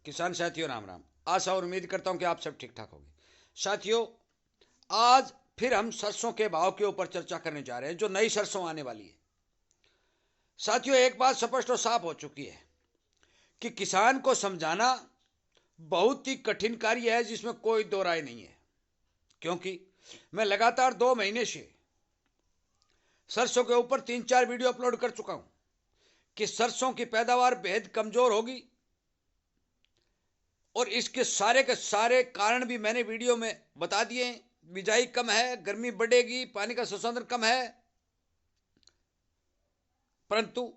किसान साथियों राम राम। आशा और उम्मीद करता हूं कि आप सब ठीक ठाक होंगे। साथियों, आज फिर हम सरसों के भाव के ऊपर चर्चा करने जा रहे हैं, जो नई सरसों आने वाली है। साथियों, एक बात स्पष्ट और साफ हो चुकी है कि किसान को समझाना बहुत ही कठिन कार्य है, जिसमें कोई दो राय नहीं है। क्योंकि मैं लगातार 2 महीने से सरसों के ऊपर 3-4 वीडियो अपलोड कर चुका हूं कि सरसों की पैदावार बेहद कमजोर होगी, और इसके सारे के सारे कारण भी मैंने वीडियो में बता दिए। बिजाई कम है, गर्मी बढ़ेगी, पानी का संसाधन कम है। परंतु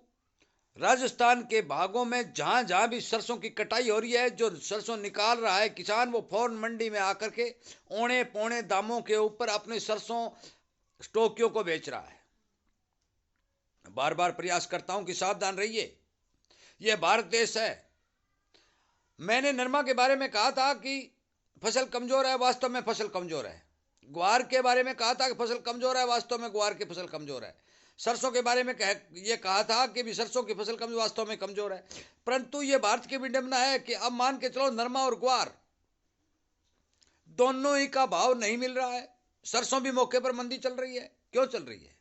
राजस्थान के भागों में जहां जहां भी सरसों की कटाई हो रही है, जो सरसों निकाल रहा है किसान, वो फौरन मंडी में आकर के औने पौने दामों के ऊपर अपने सरसों स्टोकियों को बेच रहा है। बार बार प्रयास करता हूं कि सावधान रहिए, यह भारत देश है। मैंने नरमा के बारे में कहा था कि फसल कमजोर है, वास्तव में फसल कमजोर है। ग्वार के बारे में कहा था कि फसल कमजोर है, वास्तव में ग्वार की फसल कमजोर है। सरसों के बारे में ये कहा था कि भी सरसों की फसल कमजोर, वास्तव में कमजोर है। परंतु ये भारत की विडंबना है कि अब मान के चलो नरमा और ग्वार दोनों ही का भाव नहीं मिल रहा है। सरसों भी मौके पर मंदी चल रही है। क्यों चल रही है?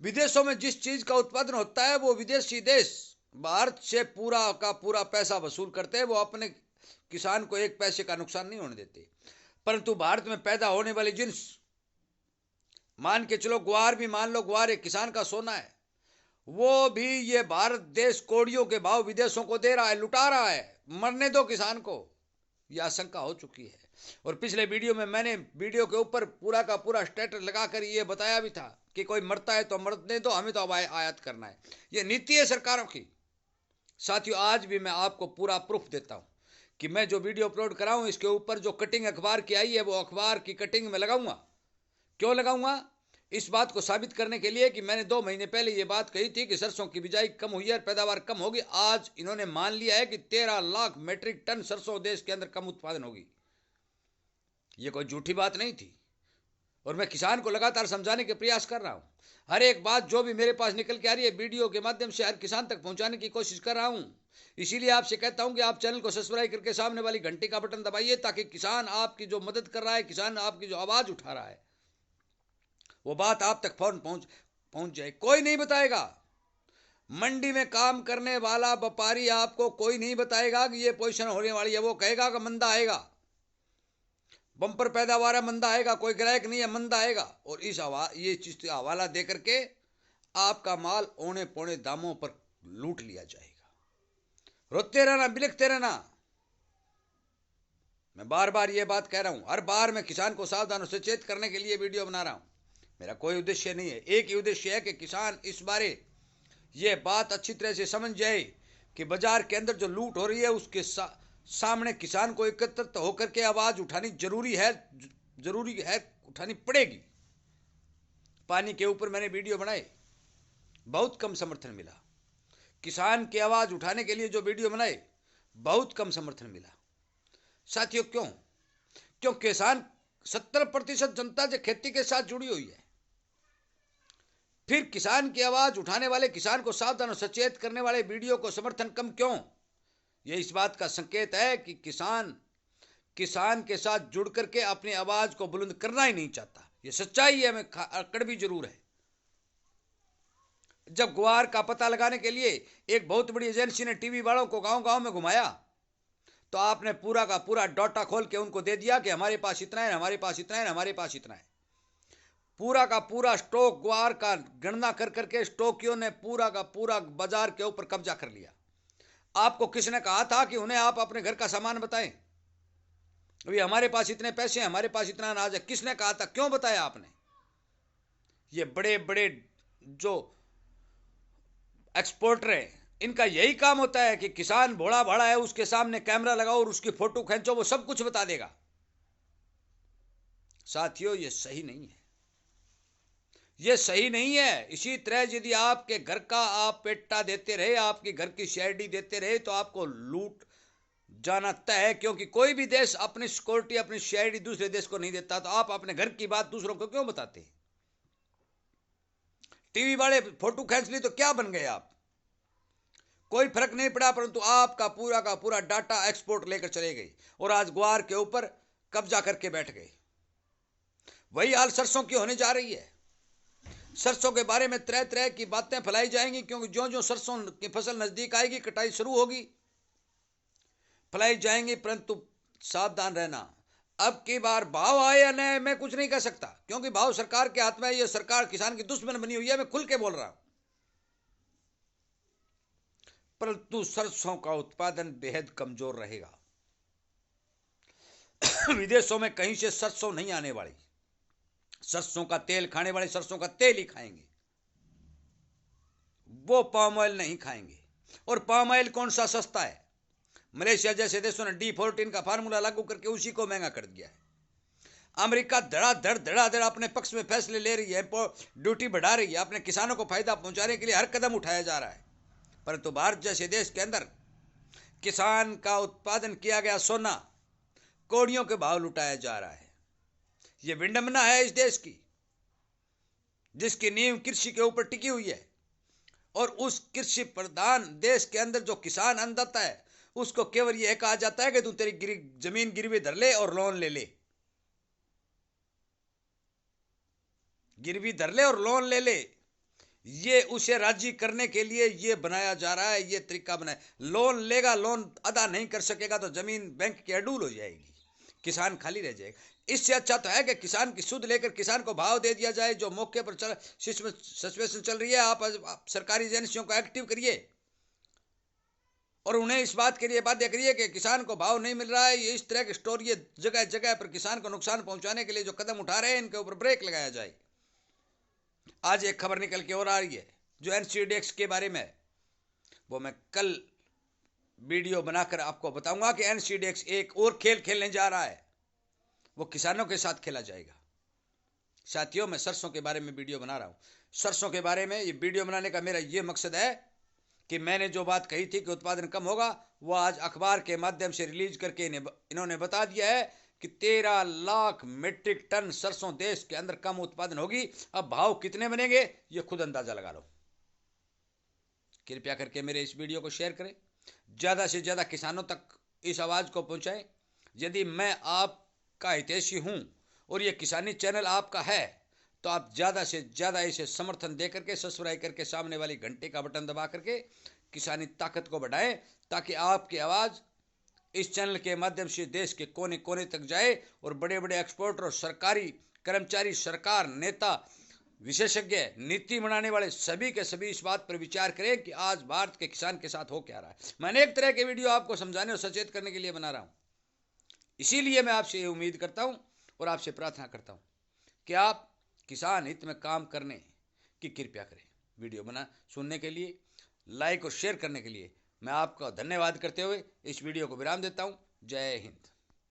विदेशों में जिस चीज का उत्पादन होता है, वो विदेशी देश भारत से पूरा का पूरा पैसा वसूल करते हैं। वो अपने किसान को एक पैसे का नुकसान नहीं होने देते। परंतु भारत में पैदा होने वाली जिन्स, मान के चलो ग्वार भी मान लो, ग्वार एक किसान का सोना है, वो भी ये भारत देश कोड़ियों के भाव विदेशों को दे रहा है, लुटा रहा है। मरने दो किसान को, यह आशंका हो चुकी है। और पिछले वीडियो में मैंने वीडियो के ऊपर पूरा का पूरा स्टेटस लगाकर ये बताया भी था कि कोई मरता है तो मरने दो, हमें तो अब आयात करना है। ये नीति है सरकारों की। साथियों, आज भी मैं आपको पूरा प्रूफ देता हूं कि मैं जो वीडियो अपलोड कराऊं, इसके ऊपर जो कटिंग अखबार की आई है, वो अखबार की कटिंग में लगाऊंगा। क्यों लगाऊंगा? इस बात को साबित करने के लिए कि मैंने 2 महीने पहले ये बात कही थी कि सरसों की बिजाई कम हुई है, पैदावार कम होगी। आज इन्होंने मान लिया है कि 13 लाख मेट्रिक टन सरसों देश के अंदर कम उत्पादन होगी। ये कोई झूठी बात नहीं थी, और मैं किसान को लगातार समझाने के प्रयास कर रहा हूं। हर एक बात जो भी मेरे पास निकल के आ रही है, वीडियो के माध्यम से हर किसान तक पहुंचाने की कोशिश कर रहा हूं। इसीलिए आपसे कहता हूं कि आप चैनल को सब्सक्राइब करके सामने वाली घंटी का बटन दबाइए, ताकि किसान आपकी जो मदद कर रहा है, किसान आपकी जो आवाज उठा रहा है, वो बात आप तक फौरन पहुंच जाए। कोई नहीं बताएगा, मंडी में काम करने वाला व्यापारी आपको कोई नहीं बताएगा कि ये पोजीशन होने वाली है। वो कहेगा कि मंदा आएगा, बम्पर पैदावार है, मंदा आएगा, कोई ग्राहक नहीं है, मंदा आएगा। और ये चीज हवाला दे करके आपका माल औने पौने दामों पर लूट लिया जाएगा। रोते रहना, बिलखते रहना। मैं बार बार ये बात कह रहा हूं, हर बार मैं किसान को सावधान और सचेत करने के लिए वीडियो बना रहा हूं। मेरा कोई उद्देश्य नहीं है, एक ही उद्देश्य है कि किसान इस बारे ये बात अच्छी तरह से समझ जाए कि बाजार के अंदर जो लूट हो रही है, उसके सामने किसान को एकत्रित होकर के आवाज उठानी जरूरी है, उठानी पड़ेगी। पानी के ऊपर मैंने वीडियो बनाए, बहुत कम समर्थन मिला। किसान की आवाज उठाने के लिए जो वीडियो बनाए, बहुत कम समर्थन मिला। साथियों, क्यों? किसान 70% जनता जो खेती के साथ जुड़ी हुई है। फिर किसान की आवाज उठाने वाले, किसान को सावधान और सचेत करने वाले वीडियो को समर्थन कम क्यों? यह इस बात का संकेत है कि किसान के साथ जुड़ करके अपनी आवाज को बुलंद करना ही नहीं चाहता। यह सच्चाई है, मैं कड़वी जरूर है। जब ग्वार का पता लगाने के लिए एक बहुत बड़ी एजेंसी ने टीवी वालों को गांव गांव में घुमाया, तो आपने पूरा का पूरा डाटा खोल के उनको दे दिया कि हमारे पास इतना है, हमारे पास इतना है, हमारे पास इतना है। पूरा का पूरा स्टॉक ग्वार का गणना कर करके स्टॉकियों ने पूरा का पूरा बाजार के ऊपर कब्जा कर लिया। आपको किसने कहा था कि उन्हें आप अपने घर का सामान बताएं? अभी हमारे पास इतने पैसे हैं, हमारे पास इतना अनाज है, किसने कहा था? क्यों बताया आपने? ये बड़े बड़े जो एक्सपोर्टर है, इनका यही काम होता है कि किसान भोला भाड़ा है, उसके सामने कैमरा लगाओ और उसकी फोटो खींचो, वो सब कुछ बता देगा। साथियों, ये सही नहीं है, ये सही नहीं है। इसी तरह यदि आपके घर का आप पेट्टा देते रहे, आपकी घर की शेरडी देते रहे, तो आपको लूट जाना तय है। क्योंकि कोई भी देश अपनी सिक्योरिटी, अपनी शेरडी दूसरे देश को नहीं देता, तो आप अपने घर की बात दूसरों को क्यों बताते? टीवी वाले फोटो खींच ली तो क्या बन गए आप? कोई फर्क नहीं पड़ा, परंतु आपका पूरा का पूरा डाटा एक्सपोर्ट लेकर चले गए और आज ग्वार के ऊपर कब्जा करके बैठ गए। वही हाल सरसों की होने जा रही है। सरसों के बारे में तरह तरह की बातें फैलाई जाएंगी, क्योंकि जो जो सरसों की फसल नजदीक आएगी, कटाई शुरू होगी, फैलाई जाएंगी। परंतु सावधान रहना, अब की बार भाव आए या नहीं मैं कुछ नहीं कह सकता, क्योंकि भाव सरकार के हाथ में है। ये सरकार किसान की दुश्मन बनी हुई है, मैं खुल के बोल रहा हूं। परंतु सरसों का उत्पादन बेहद कमजोर रहेगा। विदेशों में कहीं से सरसों नहीं आने वाली। सरसों का तेल खाने वाले सरसों का तेल ही खाएंगे, वो पाम ऑयल नहीं खाएंगे। और पाम ऑयल कौन सा सस्ता है? मलेशिया जैसे देशों ने D14 का फार्मूला लागू करके उसी को महंगा कर दिया है। अमेरिका धड़ाधड़ अपने पक्ष में फैसले ले रही है, ड्यूटी बढ़ा रही है, अपने किसानों को फायदा पहुंचाने के लिए हर कदम उठाया जा रहा है। परंतु भारत जैसे देश के अंदर किसान का उत्पादन किया गया सोना कौड़ियों के भाव लुटाया जा रहा है। यह विडंबना है इस देश की, जिसकी नींव कृषि के ऊपर टिकी हुई है। और उस कृषि प्रधान देश के अंदर जो किसान अन्नदाता है, उसको केवल यह कहा जाता है कि तू तेरी जमीन गिरवी धर ले और लोन ले ले, गिरवी धर ले और लोन ले ले। ये उसे राजी करने के लिए ये बनाया जा रहा है, ये तरीका बनाया। लोन लेगा, लोन अदा नहीं कर सकेगा तो जमीन बैंक की अडूल हो जाएगी, किसान खाली रह जाएगा। इससे अच्छा तो है कि किसान की सुध लेकर किसान को भाव दे दिया जाए। जो मौके पर सिचुएशन चल रही है, आप सरकारी एजेंसियों को एक्टिव करिए और उन्हें इस बात के लिए बाध्य करिए कि किसान को भाव नहीं मिल रहा है। ये इस तरह की स्टोर, ये जगह जगह पर किसान को नुकसान पहुंचाने के लिए जो कदम उठा रहे हैं, इनके ऊपर ब्रेक लगाया जाए। आज एक खबर निकल के और आ रही है जो NCDX के बारे में, वो मैं कल वीडियो बनाकर आपको बताऊंगा कि NCDX एक और खेल खेलने जा रहा है, वो किसानों के साथ खेला जाएगा। साथियों, मैं सरसों के बारे में वीडियो बना रहा हूं। सरसों के बारे में ये वीडियो बनाने का मेरा ये मकसद है कि मैंने जो बात कही थी कि उत्पादन कम होगा, वो आज अखबार के माध्यम से रिलीज करके इन्होंने बता दिया है कि 13 लाख मीट्रिक टन सरसों देश के अंदर कम उत्पादन होगी। अब भाव कितने बनेंगे ये खुद अंदाजा लगा लो। कृपया करके मेरे इस वीडियो को शेयर करें, ज्यादा से ज्यादा किसानों तक इस आवाज को पहुंचाएं। यदि मैं आपका हितैषी हूं और ये किसानी चैनल आपका है, तो आप ज्यादा से ज्यादा इसे समर्थन दे करके, सब्सक्राइब करके, सामने वाली घंटे का बटन दबा करके किसानी ताकत को बढ़ाएं, ताकि आपकी आवाज इस चैनल के माध्यम से देश के कोने कोने तक जाए और बड़े बड़े एक्सपोर्टर और सरकारी कर्मचारी, सरकार, नेता, विशेषज्ञ, नीति बनाने वाले सभी के सभी इस बात पर विचार करें कि आज भारत के किसान के साथ हो क्या रहा है। मैंने एक तरह के वीडियो आपको समझाने और सचेत करने के लिए बना रहा हूं। इसीलिए मैं आपसे ये उम्मीद करता हूं और आपसे प्रार्थना करता हूं कि आप किसान हित में काम करने की कृपया करें। वीडियो बना सुनने के लिए, लाइक और शेयर करने के लिए मैं आपका धन्यवाद करते हुए इस वीडियो को विराम देता हूं। जय हिंद।